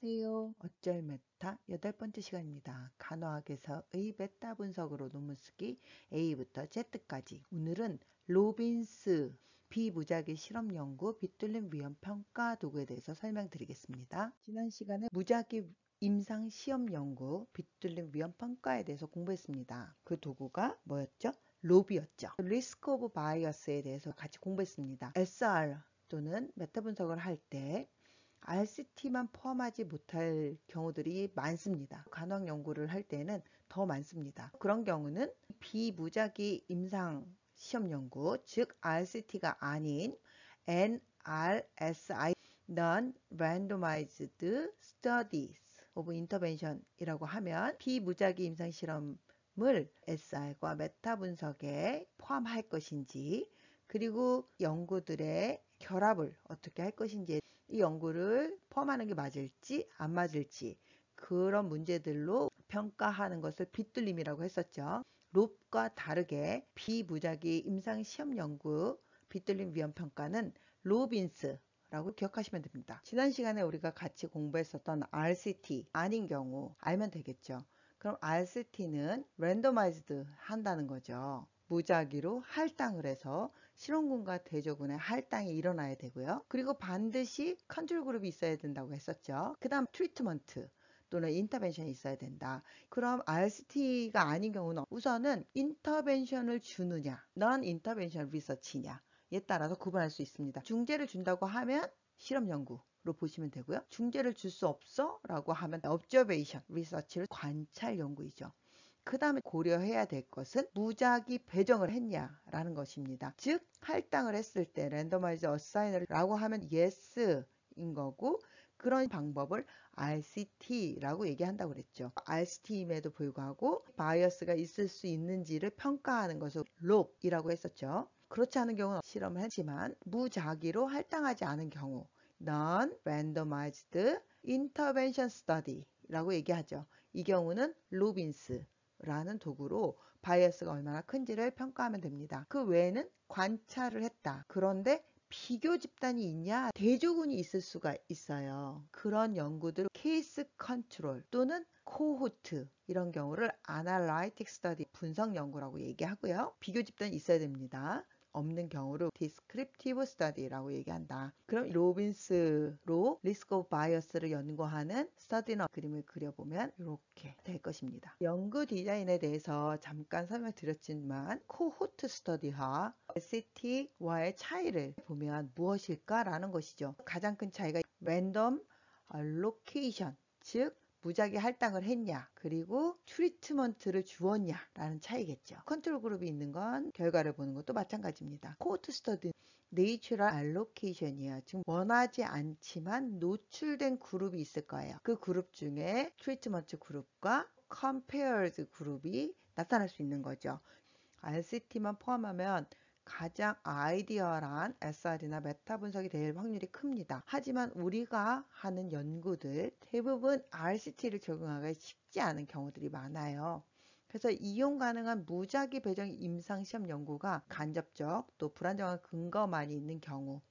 안녕하세요. 어쩔 메타 8번째 시간입니다. 간호학에서의 메타 분석으로 논문 쓰기 A부터 Z까지. 오늘은 로빈스 비무작위 실험 연구 빗뚫림 위험 평가 도구에 대해서 설명드리겠습니다. 지난 시간에 무작위 임상 시험 연구 빗뚫림 위험 평가에 대해서 공부했습니다. 그 도구가 뭐였죠? 로비였죠. 리스크 오브 바이어스에 대해서 같이 공부했습니다. SR 또는 메타 분석을 할때 RCT만 포함하지 못할 경우들이 많습니다. 간호학 연구를 할 때는 더 많습니다. 그런 경우는 비무작위 임상 시험 연구, 즉 RCT가 아닌 NRSI Non-Randomized Studies of Intervention 이라고 하면 비무작위 임상 실험을 SR과 메타 분석에 포함할 것인지, 그리고 연구들의 결합을 어떻게 할 것인지, 이 연구를 포함하는 게 맞을지 안 맞을지, 그런 문제들로 평가하는 것을 빗뚫림이라고 했었죠. 롭과 다르게 비무작위 임상시험 연구 빗뚫림 위험 평가는 로빈스라고 기억하시면 됩니다. 지난 시간에 우리가 같이 공부했었던 RCT 아닌 경우 알면 되겠죠. 그럼 RCT는 랜더마이즈드 한다는 거죠. 무작위로 할당을 해서 실험군과 대조군의 할당이 일어나야 되고요. 그리고 반드시 컨트롤 그룹이 있어야 된다고 했었죠. 그 다음 트리트먼트 또는 인터벤션이 있어야 된다. 그럼 RCT가 아닌 경우는 우선은 인터벤션을 주느냐, non intervention research냐 에 따라서 구분할 수 있습니다. 중재를 준다고 하면 실험 연구로 보시면 되고요. 중재를 줄 수 없어 라고 하면 observation research를 관찰 연구이죠. 그 다음에 고려해야 될 것은 무작위 배정을 했냐라는 것입니다. 즉 할당을 했을 때 랜더마이즈 어사이너라고 하면 yes인 거고, 그런 방법을 RCT라고 얘기한다고 그랬죠. RCT임에도 불구하고 바이어스가 있을 수 있는지를 평가하는 것을 롭이라고 했었죠. 그렇지 않은 경우는 실험을 했지만 무작위로 할당하지 않은 경우 Non-Randomized Intervention Study라고 얘기하죠. 이 경우는 로빈스라는 도구로 바이어스가 얼마나 큰지를 평가하면 됩니다. 그 외에는 관찰을 했다. 그런데 비교 집단이 있냐? 대조군이 있을 수가 있어요. 그런 연구들을 케이스 컨트롤 또는 코호트, 이런 경우를 아날라이틱 스터디 분석 연구라고 얘기하고요. 비교 집단이 있어야 됩니다. 없는 경우를 디스크립티브 스터디라고 얘기한다. 그럼 로빈스로 리스크 오브 바이어스를 연구하는 스터디나 그림을 그려보면 이렇게 될 것입니다. 연구 디자인에 대해서 잠깐 설명드렸지만 코호트 스터디와 LCT와의 차이를 보면 무엇일까라는 것이죠. 가장 큰 차이가 랜덤 알로케이션, 즉 무작위 할당을 했냐, 그리고 트리트먼트를 주었냐 라는 차이겠죠. 컨트롤 그룹이 있는 건 결과를 보는 것도 마찬가지입니다. 코호트 스터디 네이처럴 알로케이션이에요. 지금 원하지 않지만 노출된 그룹이 있을 거예요. 그 그룹 중에 트리트먼트 그룹과 컴페어드 그룹이 나타날 수 있는 거죠. RCT만 포함하면 가장 아이디어한 SR이나 메타 분석이 될 확률이 큽니다. 하지만 우리가 하는 연구들 대부분 RCT를 적용하기가 쉽지 않은 경우들이 많아요. 그래서 이용 가능한 무작위 배정 임상시험 연구가 간접적 또 불안정한 근거만이 있는 경우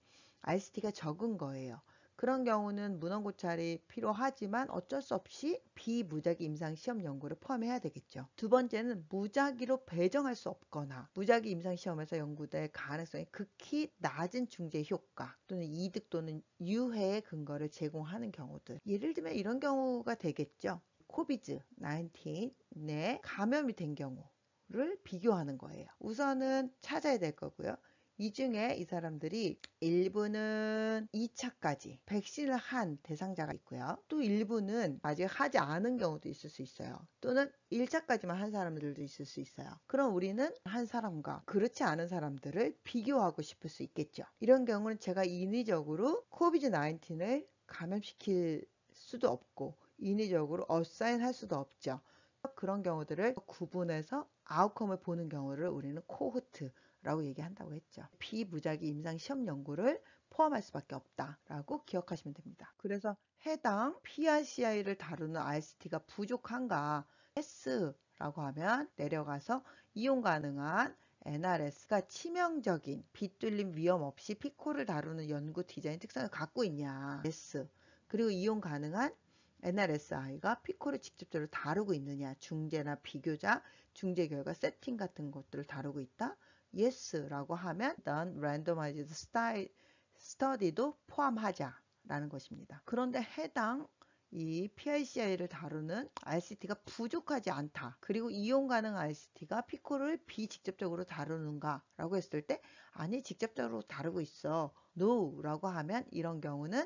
RCT가 적은 거예요. 그런 경우는 문헌 고찰이 필요하지만 어쩔 수 없이 비무작위 임상시험 연구를 포함해야 되겠죠. 두 번째는 무작위로 배정할 수 없거나 무작위 임상시험에서 연구될 가능성이 극히 낮은 중재 효과 또는 이득 또는 유해의 근거를 제공하는 경우들. 예를 들면 이런 경우가 되겠죠. 코비드 19에 감염이 된 경우를 비교하는 거예요. 우선은 찾아야 될 거고요. 이 중에 이 사람들이 일부는 2차까지 백신을 한 대상자가 있고요. 또 일부는 아직 하지 않은 경우도 있을 수 있어요. 또는 1차까지만 한 사람들도 있을 수 있어요. 그럼 우리는 한 사람과 그렇지 않은 사람들을 비교하고 싶을 수 있겠죠. 이런 경우는 제가 인위적으로 코비드 19을 감염시킬 수도 없고 인위적으로 어사인할 수도 없죠. 그런 경우들을 구분해서 아웃컴을 보는 경우를 우리는 코호트라고 얘기한다고 했죠. 비무작위 임상 시험 연구를 포함할 수밖에 없다라고 기억하시면 됩니다. 그래서 해당 PRCI를 다루는 RCT가 부족한가? S라고 하면 내려가서 이용 가능한 NRS가 치명적인 빗뚫림 위험 없이 피코를 다루는 연구 디자인 특성을 갖고 있냐? S. 그리고 이용 가능한 NRSI가 피코를 직접적으로 다루고 있느냐, 중재나 비교자, 중재 결과 세팅 같은 것들을 다루고 있다. Yes라고 하면 넌 randomized study도 포함하자라는 것입니다. 그런데 해당 이 PICI를 다루는 RCT가 부족하지 않다. 그리고 이용 가능 RCT가 피코를 비직접적으로 다루는가 라고 했을 때 아니 직접적으로 다루고 있어. No 라고 하면 이런 경우는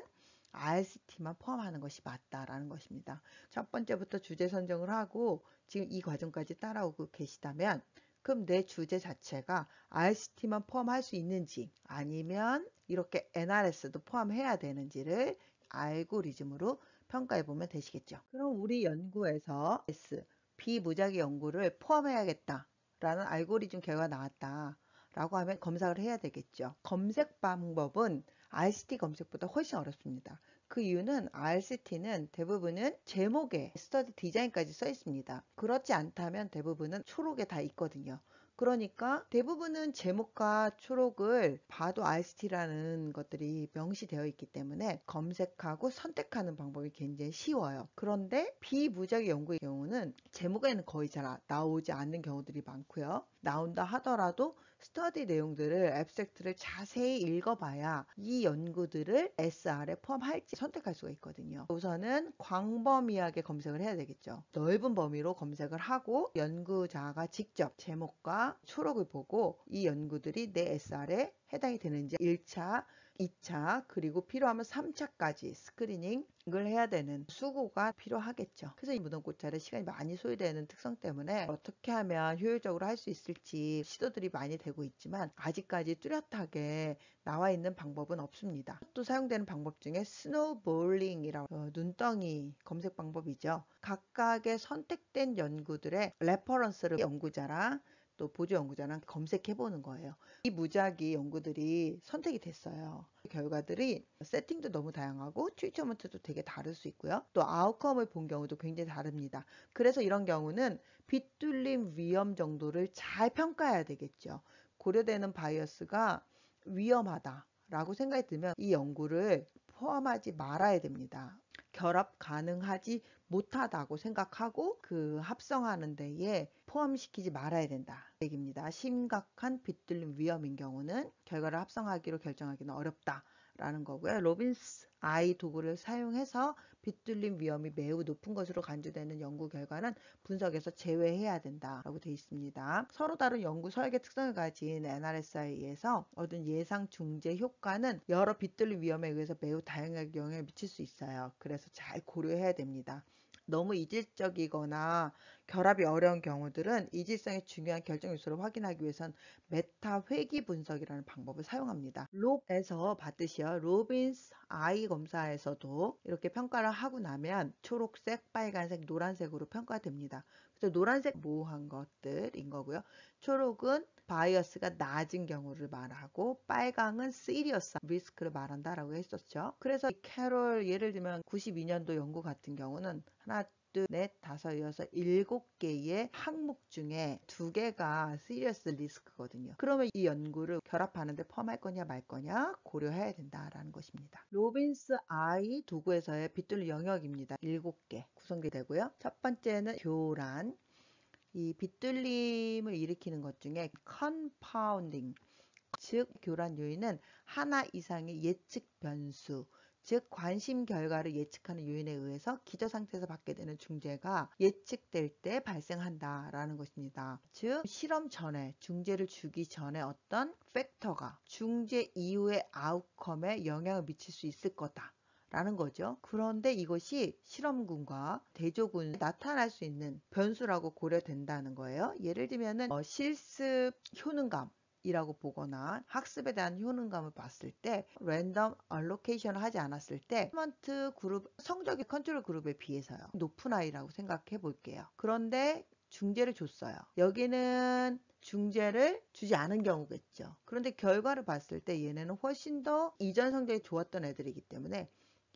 RCT만 포함하는 것이 맞다라는 것입니다. 첫 번째부터 주제 선정을 하고 지금 이 과정까지 따라오고 계시다면 그럼 내 주제 자체가 RCT만 포함할 수 있는지 아니면 이렇게 NRS도 포함해야 되는지를 알고리즘으로 평가해 보면 되시겠죠. 그럼 우리 연구에서 S, 비무작위 연구를 포함해야겠다 라는 알고리즘 결과가 나왔다 라고 하면 검색을 해야 되겠죠. 검색 방법은 RCT 검색보다 훨씬 어렵습니다. 그 이유는 RCT는 대부분은 제목에 스터디 디자인까지 써 있습니다. 그렇지 않다면 대부분은 초록에 다 있거든요. 그러니까 대부분은 제목과 초록을 봐도 RCT라는 것들이 명시되어 있기 때문에 검색하고 선택하는 방법이 굉장히 쉬워요. 그런데 비무작위 연구의 경우는 제목에는 거의 잘 나오지 않는 경우들이 많고요. 나온다 하더라도 스터디 내용들을 앱스트랙트를 자세히 읽어봐야 이 연구들을 SR에 포함할지 선택할 수가 있거든요. 우선은 광범위하게 검색을 해야 되겠죠. 넓은 범위로 검색을 하고 연구자가 직접 제목과 초록을 보고 이 연구들이 내 SR에 해당이 되는지 1차, 2차 그리고 필요하면 3차까지 스크리닝을 해야 되는 수고가 필요하겠죠. 그래서 이 무덤꽃자를 시간이 많이 소요되는 특성 때문에 어떻게 하면 효율적으로 할 수 있을지 시도들이 많이 되고 있지만 아직까지 뚜렷하게 나와 있는 방법은 없습니다. 또 사용되는 방법 중에 스노볼링이라고 눈덩이 검색 방법이죠. 각각의 선택된 연구들의 레퍼런스를 연구자랑 또 보조 연구자랑 검색해 보는 거예요. 이 무작위 연구들이 선택이 됐어요. 결과들이 세팅도 너무 다양하고 트리트먼트도 되게 다를 수 있고요. 또 아웃컴을 본 경우도 굉장히 다릅니다. 그래서 이런 경우는 빗뚫림 위험 정도를 잘 평가해야 되겠죠. 고려되는 바이어스가 위험하다라고 생각이 들면 이 연구를 포함하지 말아야 됩니다. 결합 가능하지 못하다고 생각하고 그 합성하는 데에 포함시키지 말아야 된다 얘기입니다. 심각한 빗뚫림 위험인 경우는 결과를 합성하기로 결정하기는 어렵다 라는 거고요. 로빈스 아이 도구를 사용해서 빗뚫림 위험이 매우 높은 것으로 간주되는 연구 결과는 분석에서 제외해야 된다라고 되어 있습니다. 서로 다른 연구 설계 특성을 가진 NRSI에서 얻은 예상 중재 효과는 여러 빗뚫림 위험에 의해서 매우 다양하게 영향을 미칠 수 있어요. 그래서 잘 고려해야 됩니다. 너무 이질적이거나 결합이 어려운 경우들은 이질성의 중요한 결정 요소를 확인하기 위해선 메타 회귀 분석이라는 방법을 사용합니다. 롭에서 봤듯이요. 로빈스 아이 검사에서도 이렇게 평가를 하고 나면 초록색, 빨간색, 노란색으로 평가됩니다. 그래서 노란색 모호한 것들인 거고요. 초록은 바이어스가 낮은 경우를 말하고 빨강은 시리어스 리스크를 말한다라고 했었죠. 그래서 캐롤 예를 들면 92년도 연구 같은 경우는 하나 둘, 넷, 다섯, 여섯, 7개의 항목 중에 2개가 시리어스 리스크거든요. 그러면 이 연구를 결합하는데 포함할 거냐 말 거냐 고려해야 된다라는 것입니다. 로빈스 아이 도구에서의 빗뚫림 영역입니다. 7개 구성이 되고요. 첫 번째는 교란. 이 빗뚫림을 일으키는 것 중에 컨파운딩, 즉 교란 요인은 하나 이상의 예측 변수, 즉 관심 결과를 예측하는 요인에 의해서 기저 상태에서 받게 되는 중재가 예측될 때 발생한다라는 것입니다. 즉 실험 전에 중재를 주기 전에 어떤 팩터가 중재 이후의 아웃컴에 영향을 미칠 수 있을 거다. 라는 거죠. 그런데 이것이 실험군과 대조군에 나타날 수 있는 변수라고 고려된다는 거예요. 예를 들면은 실습 효능감 이라고 보거나 학습에 대한 효능감을 봤을 때 랜덤 알로케이션을 하지 않았을 때 퍼포먼트 그룹 성적의 컨트롤 그룹에 비해서요 높은 아이라고 생각해 볼게요. 그런데 중재를 줬어요. 여기는 중재를 주지 않은 경우겠죠. 그런데 결과를 봤을 때 얘네는 훨씬 더 이전 성적이 좋았던 애들이기 때문에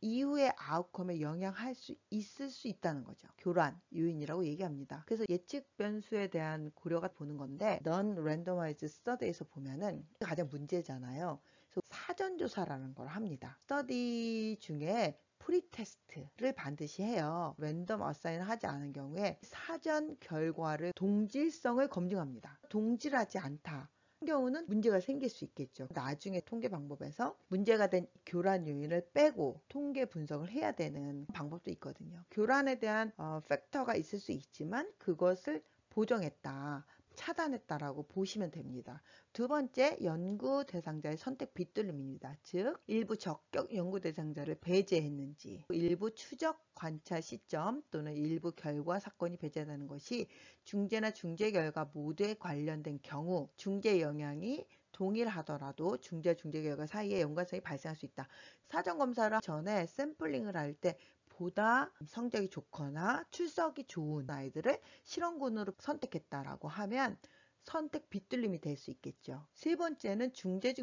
이후의 아웃컴에 영향할 수 있을 수 있다는 거죠. 교란 요인이라고 얘기합니다. 그래서 예측 변수에 대한 고려가 보는 건데 non-randomized study에서 보면은 가장 문제잖아요. 그래서 사전 조사라는 걸 합니다. 스터디 중에 프리테스트를 반드시 해요. 랜덤 어사인을 하지 않은 경우에 사전 결과를 동질성을 검증합니다. 동질하지 않다. 경우는 문제가 생길 수 있겠죠. 나중에 통계 방법에서 문제가 된 교란 요인을 빼고 통계 분석을 해야 되는 방법도 있거든요. 교란에 대한 팩터가 있을 수 있지만 그것을 보정했다, 차단했다라고 보시면 됩니다. 두 번째, 연구 대상자의 선택 빗뚫림입니다. 즉, 일부 적격 연구 대상자를 배제했는지, 일부 추적 관찰 시점 또는 일부 결과 사건이 배제되는 것이 중재나 중재 결과 모두에 관련된 경우 중재 영향이 동일하더라도 중재 결과 사이에 연관성이 발생할 수 있다. 사전 검사를 전에 샘플링을 할 때 보다 성적이 좋거나 출석이 좋은 아이들을 실험군으로 선택했다라고 하면 선택 빗뚫림이 될 수 있겠죠. 세 번째는 중재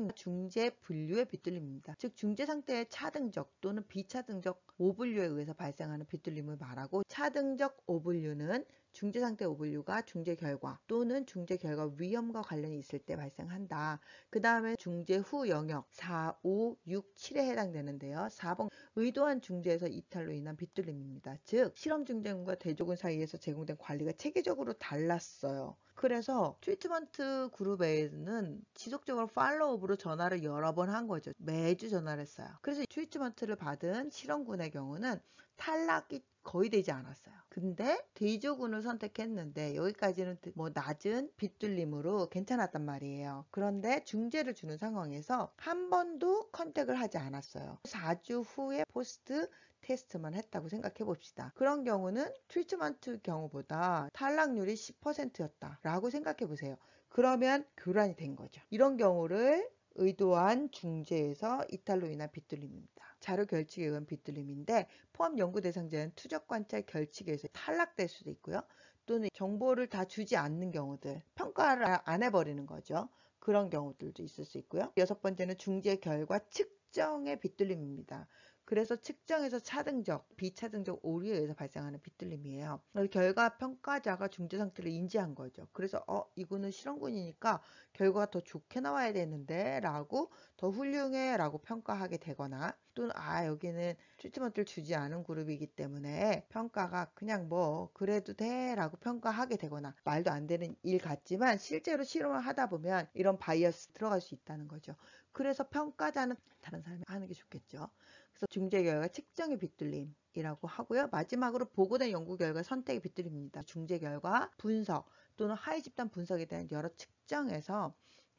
분류의 빗뚫림입니다. 즉 중재 상태의 차등적 또는 비차등적 오분류에 의해서 발생하는 빗뚫림을 말하고, 차등적 오분류는 중재 상태 오분류가 중재 결과 또는 중재 결과 위험과 관련이 있을 때 발생한다. 그 다음에 중재 후 영역 4, 5, 6, 7에 해당되는데요. 4번 의도한 중재에서 이탈로 인한 빗뚫림입니다. 즉 실험 중재군과 대조군 사이에서 제공된 관리가 체계적으로 달랐어요. 그래서 트리트먼트 그룹에는 지속적으로 팔로우업으로 전화를 여러 번 한 거죠. 매주 전화를 했어요. 그래서 트리트먼트를 받은 실험군의 경우는 탈락이 거의 되지 않았어요. 근데 대조군을 선택했는데 여기까지는 뭐 낮은 빗뚫림으로 괜찮았단 말이에요. 그런데 중재를 주는 상황에서 한 번도 컨택을 하지 않았어요. 4주 후에 포스트 테스트만 했다고 생각해 봅시다. 그런 경우는 트리트먼트 경우보다 탈락률이 10%였다 라고 생각해 보세요. 그러면 교란이 된 거죠. 이런 경우를 의도한 중재에서 이탈로 인한 빗뚫림입니다. 자료 결칙에 의한 빗뚫림인데 포함 연구 대상자는 투적 관찰 결칙에서 탈락될 수도 있고요. 또는 정보를 다 주지 않는 경우들, 평가를 안 해버리는 거죠. 그런 경우들도 있을 수 있고요. 여섯 번째는 중재 결과 측정의 빗뚫림입니다. 그래서 측정에서 차등적, 비차등적 오류에 의해서 발생하는 빗뚫림이에요. 결과 평가자가 중재 상태를 인지한 거죠. 그래서 이거는 실험군이니까 결과가 더 좋게 나와야 되는데 라고 더 훌륭해 라고 평가하게 되거나, 또는 여기는 트리트먼트를 주지 않은 그룹이기 때문에 평가가 그냥 뭐 그래도 돼 라고 평가하게 되거나, 말도 안 되는 일 같지만 실제로 실험을 하다 보면 이런 바이어스 들어갈 수 있다는 거죠. 그래서 평가자는 다른 사람이 하는 게 좋겠죠. 그래서 중재 결과 측정의 빗뚫림이라고 하고요. 마지막으로 보고된 연구 결과 선택의 빗뚫림입니다. 중재 결과 분석 또는 하위 집단 분석에 대한 여러 측정에서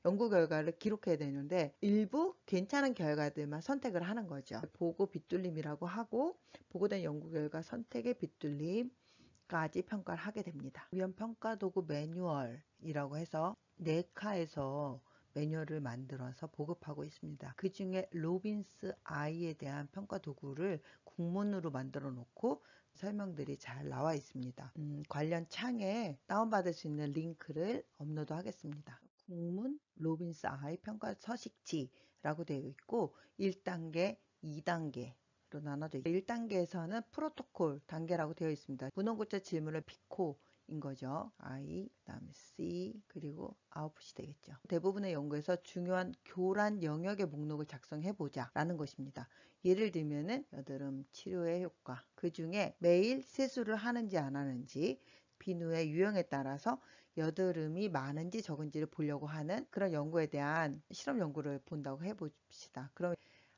연구 결과를 기록해야 되는데 일부 괜찮은 결과들만 선택을 하는 거죠. 보고 빗뚫림이라고 하고, 보고된 연구 결과 선택의 빗뚫림까지 평가를 하게 됩니다. 위험 평가 도구 매뉴얼이라고 해서 네카에서 매뉴얼을 만들어서 보급하고 있습니다. 그 중에 로빈스 I에 대한 평가 도구를 국문으로 만들어 놓고 설명들이 잘 나와 있습니다. 관련 창에 다운받을 수 있는 링크를 업로드 하겠습니다. 국문 로빈스 I 평가 서식지라고 되어 있고 1단계, 2단계 로 나눠져 있고, 1단계에서는 프로토콜 단계라고 되어 있습니다. 분원고차 질문을 피코 인 거죠. I, 그다음에 C, 그리고 아웃풋이 되겠죠. 대부분의 연구에서 중요한 교란 영역의 목록을 작성해 보자 라는 것입니다. 예를 들면은 여드름 치료의 효과, 그 중에 매일 세수를 하는지 안 하는지, 비누의 유형에 따라서 여드름이 많은지 적은지를 보려고 하는 그런 연구에 대한 실험 연구를 본다고 해봅시다. 그럼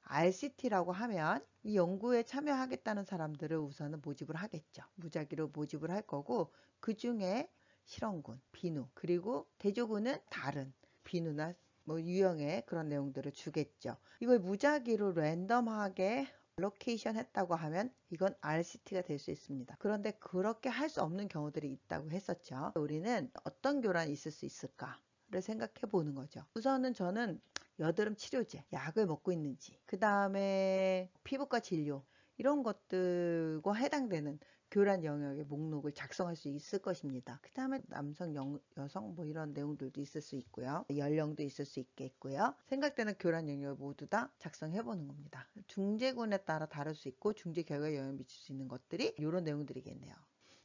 RCT라고 하면 이 연구에 참여하겠다는 사람들을 우선은 모집을 하겠죠. 무작위로 모집을 할 거고, 그 중에 실험군, 비누, 그리고 대조군은 다른 비누나 뭐 유형의 그런 내용들을 주겠죠. 이걸 무작위로 랜덤하게 로케이션 했다고 하면 이건 RCT가 될 수 있습니다. 그런데 그렇게 할 수 없는 경우들이 있다고 했었죠. 우리는 어떤 교란이 있을 수 있을까를 생각해 보는 거죠. 우선은 저는 여드름 치료제, 약을 먹고 있는지, 그 다음에 피부과 진료, 이런 것들과 해당되는 교란 영역의 목록을 작성할 수 있을 것입니다. 그 다음에 남성, 여성 뭐 이런 내용들도 있을 수 있고요. 연령도 있을 수 있겠고요. 생각되는 교란 영역을 모두 다 작성해 보는 겁니다. 중재군에 따라 다를 수 있고 중재 결과에 영향을 미칠 수 있는 것들이 이런 내용들이겠네요.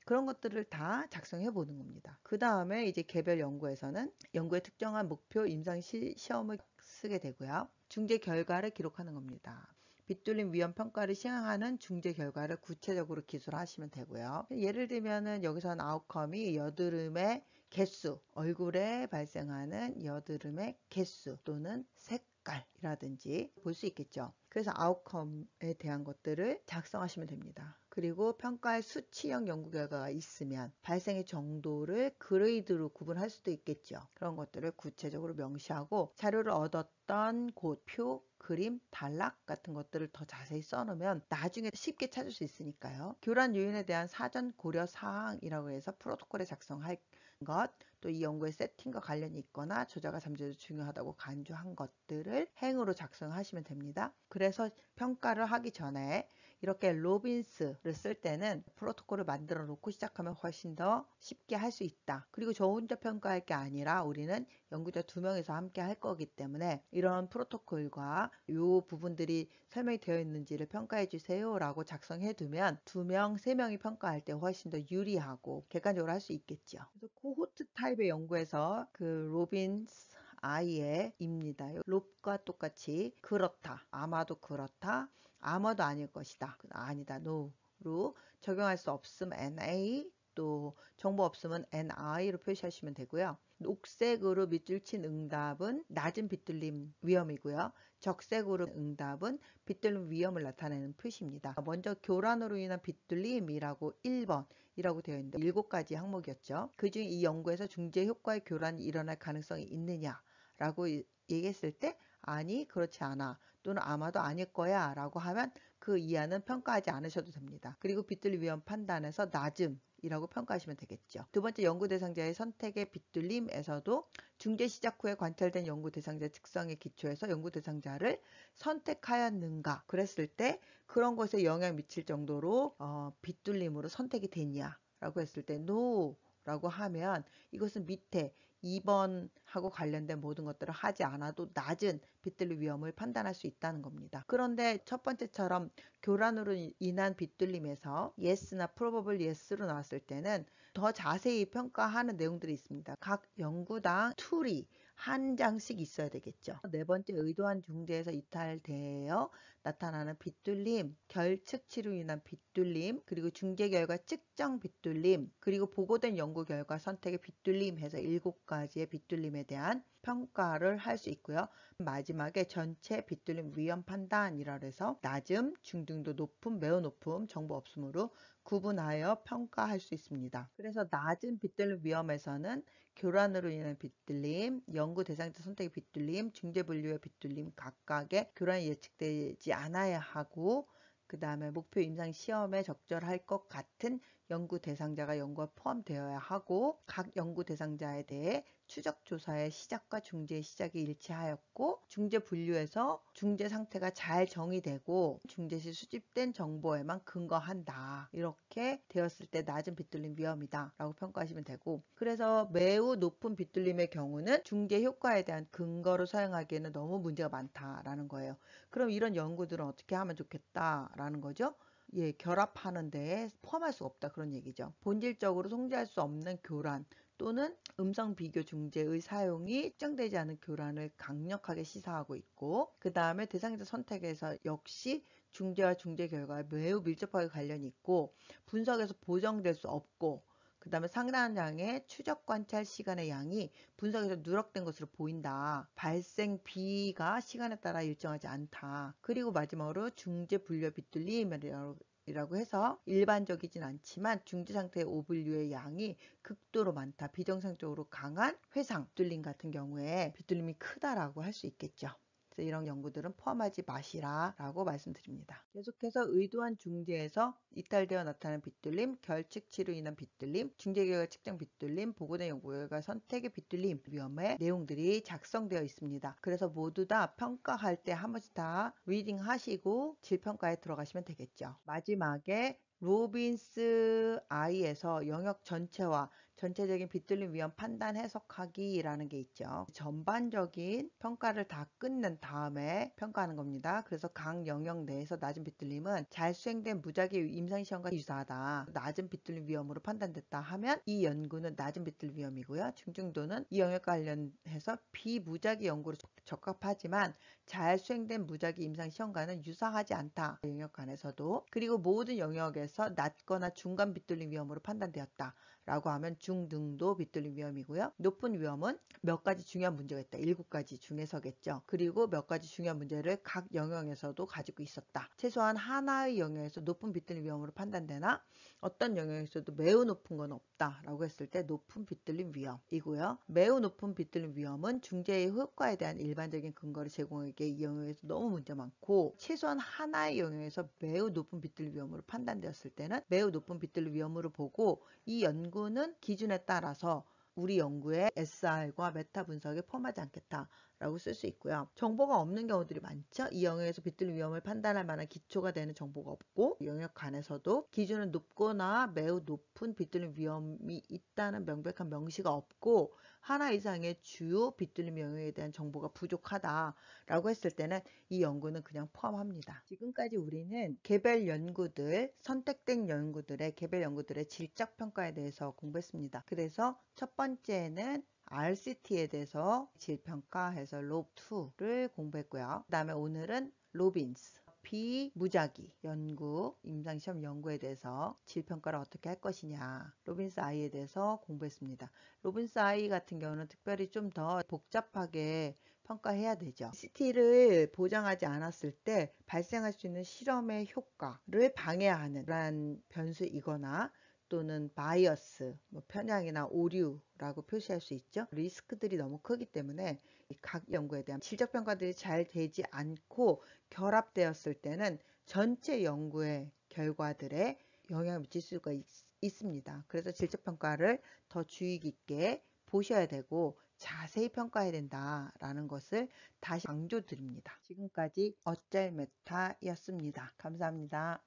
그런 것들을 다 작성해 보는 겁니다. 그 다음에 이제 개별 연구에서는 연구의 특정한 목표 임상 시험을 쓰게 되고요. 중재 결과를 기록하는 겁니다. 빗뚫림 위험 평가를 시행하는 중재 결과를 구체적으로 기술하시면 되고요. 예를 들면은 여기서는 아웃컴이 여드름의 개수, 얼굴에 발생하는 여드름의 개수 또는 색깔이라든지 볼 수 있겠죠. 그래서 아웃컴에 대한 것들을 작성하시면 됩니다. 그리고 평가의 수치형 연구 결과가 있으면 발생의 정도를 그레이드로 구분할 수도 있겠죠. 그런 것들을 구체적으로 명시하고 자료를 얻었던 곳, 표, 그림, 단락 같은 것들을 더 자세히 써놓으면 나중에 쉽게 찾을 수 있으니까요. 교란 요인에 대한 사전 고려 사항이라고 해서 프로토콜에 작성할 것, 또 이 연구의 세팅과 관련이 있거나 저자가 잠재도 중요하다고 간주한 것들을 행으로 작성하시면 됩니다. 그래서 평가를 하기 전에 이렇게 로빈스를 쓸 때는 프로토콜을 만들어 놓고 시작하면 훨씬 더 쉽게 할 수 있다. 그리고 저 혼자 평가할 게 아니라 우리는 연구자 2명이서 함께 할 거기 때문에 이런 프로토콜과 이 부분들이 설명이 되어 있는지를 평가해 주세요 라고 작성해 두면 2명, 3명이 평가할 때 훨씬 더 유리하고 객관적으로 할 수 있겠죠. 그래서 코호트 타입의 연구에서 그 로빈스 아이의 입니다. 롭과 똑같이 그렇다, 아마도 그렇다, 아마도 아닐 것이다, 아니다, no로 적용할 수 없음 NA, 또 정보 없으면 NI로 표시하시면 되고요. 녹색으로 밑줄 친 응답은 낮은 빗뚫림 위험이고요. 적색으로 응답은 빗뚫림 위험을 나타내는 표시입니다. 먼저 교란으로 인한 빗뚫림이라고 1번이라고 되어 있는데 7가지 항목이었죠. 그중 이 연구에서 중재 효과의 교란이 일어날 가능성이 있느냐라고 얘기했을 때 아니, 그렇지 않아, 또는 아마도 아닐 거야 라고 하면 그 이하는 평가하지 않으셔도 됩니다. 그리고 빗뚫림 위험 판단에서 낮음이라고 평가하시면 되겠죠. 두 번째, 연구 대상자의 선택의 빗뚫림에서도 중재 시작 후에 관찰된 연구 대상자의 특성에 기초해서 연구 대상자를 선택하였는가 그랬을 때 그런 것에 영향 미칠 정도로 빗뚫림으로 선택이 됐냐 라고 했을 때 no 라고 하면 이것은 밑에 2번하고 관련된 모든 것들을 하지 않아도 낮은 빗뚫림 위험을 판단할 수 있다는 겁니다. 그런데 첫 번째처럼 교란으로 인한 빗뚫림에서 yes나 probable yes로 나왔을 때는 더 자세히 평가하는 내용들이 있습니다. 각 연구당 툴이 한 장씩 있어야 되겠죠. 네 번째, 의도한 중재에서 이탈되어 나타나는 빗뚫림, 결측치로 인한 빗뚫림, 그리고 중재 결과 측정 빗뚫림, 그리고 보고된 연구 결과 선택의 빗뚫림 해서 7가지의 빗뚫림에 대한 평가를 할 수 있고요. 마지막에 전체 빗뚫림 위험 판단이라 해서 낮음, 중등도, 높음, 매우 높음, 정보 없음으로 구분하여 평가할 수 있습니다. 그래서 낮은 빗뚫림 위험에서는 교란으로 인한 빗뚫림, 연구 대상자 선택의 빗뚫림, 중재 분류의 빗뚫림 각각의 교란이 예측되지 않아야 하고 그 다음에 목표 임상 시험에 적절할 것 같은 연구 대상자가 연구에 포함되어야 하고 각 연구 대상자에 대해 추적 조사의 시작과 중재의 시작이 일치하였고 중재 분류에서 중재 상태가 잘 정의되고 중재 시 수집된 정보에만 근거한다. 이렇게 되었을 때 낮은 빗뚫림 위험이다 라고 평가하시면 되고 그래서 매우 높은 빗뚫림의 경우는 중재 효과에 대한 근거로 사용하기에는 너무 문제가 많다라는 거예요. 그럼 이런 연구들은 어떻게 하면 좋겠다라는 거죠? 예, 결합하는 데에 포함할 수 없다 그런 얘기죠. 본질적으로 통제할 수 없는 교란 또는 음성 비교 중재의 사용이 특정되지 않은 교란을 강력하게 시사하고 있고 그 다음에 대상자 선택에서 역시 중재와 중재 결과에 매우 밀접하게 관련이 있고 분석에서 보정될 수 없고 그 다음에 상당한 양의 추적 관찰 시간의 양이 분석에서 누락된 것으로 보인다. 발생 비가 시간에 따라 일정하지 않다. 그리고 마지막으로 중재 분류 빗뚫림이라고 해서 일반적이진 않지만 중재 상태의 오분류의 양이 극도로 많다. 비정상적으로 강한 회상 빗뚫림 같은 경우에 빗뚫림이 크다라고 할 수 있겠죠. 이런 연구들은 포함하지 마시라 라고 말씀드립니다. 계속해서 의도한 중재에서 이탈되어 나타나는 빗뚫림, 결측치로 인한 빗뚫림, 중재 결과 측정 빗뚫림, 보고된 연구 결과 선택의 빗뚫림 위험의 내용들이 작성되어 있습니다. 그래서 모두 다 평가할 때 한 번씩 다 리딩 하시고 질평가에 들어가시면 되겠죠. 마지막에 로빈스 I에서 영역 전체와 전체적인 빗뚫림 위험 판단 해석하기라는 게 있죠. 전반적인 평가를 다 끝낸 다음에 평가하는 겁니다. 그래서 각 영역 내에서 낮은 빗뚫림은 잘 수행된 무작위 임상시험과 유사하다. 낮은 빗뚫림 위험으로 판단됐다 하면 이 연구는 낮은 빗뚫림 위험이고요. 중증도는 이 영역과 관련해서 비무작위 연구로 적합하지만 잘 수행된 무작위 임상시험과는 유사하지 않다. 영역 간에서도. 그리고 모든 영역에서 낮거나 중간 빗뚫림 위험으로 판단되었다. 라고 하면 중등도 빗뚫림 위험이고요. 높은 위험은 몇 가지 중요한 문제가 있다. 7가지 중에서겠죠. 그리고 몇 가지 중요한 문제를 각 영역에서도 가지고 있었다. 최소한 하나의 영역에서 높은 빗뚫림 위험으로 판단되나 어떤 영역에서도 매우 높은 건 없다. 라고 했을 때 높은 빗뚫림 위험이고요. 매우 높은 빗뚫림 위험은 중재의 효과에 대한 일반적인 근거를 제공하기에 이 영역에서 너무 문제 많고 최소한 하나의 영역에서 매우 높은 빗뚫림 위험으로 판단되었을 때는 매우 높은 빗뚫림 위험으로 보고 이 연구는 기준에 따라서 우리 연구의 SR과 메타 분석에 포함하지 않겠다라고 쓸 수 있고요. 정보가 없는 경우들이 많죠. 이 영역에서 빗뚫림 위험을 판단할 만한 기초가 되는 정보가 없고 영역 간에서도 기준은 높거나 매우 높은 빗뚫림 위험이 있다는 명백한 명시가 없고 하나 이상의 주요 빗뚫림 영역에 대한 정보가 부족하다라고 했을 때는 이 연구는 그냥 포함합니다. 지금까지 우리는 개별 연구들, 선택된 연구들의 개별 연구들의 질적 평가에 대해서 공부했습니다. 그래서 첫 번째는 RCT에 대해서 질평가해서 롭2를 공부했고요. 그 다음에 오늘은 로빈스, 비무작위 연구, 임상시험 연구에 대해서 질평가를 어떻게 할 것이냐, 로빈스 I에 대해서 공부했습니다. 로빈스 I 같은 경우는 특별히 좀 더 복잡하게 평가해야 되죠. CT를 보장하지 않았을 때 발생할 수 있는 실험의 효과를 방해하는 그러한 변수이거나 또는 바이어스, 편향이나 오류라고 표시할 수 있죠. 리스크들이 너무 크기 때문에 각 연구에 대한 질적 평가들이 잘 되지 않고 결합되었을 때는 전체 연구의 결과들에 영향을 미칠 수가 있습니다. 그래서 질적 평가를 더 주의 깊게 보셔야 되고 자세히 평가해야 된다라는 것을 다시 강조드립니다. 지금까지 어쩔 메타였습니다. 감사합니다.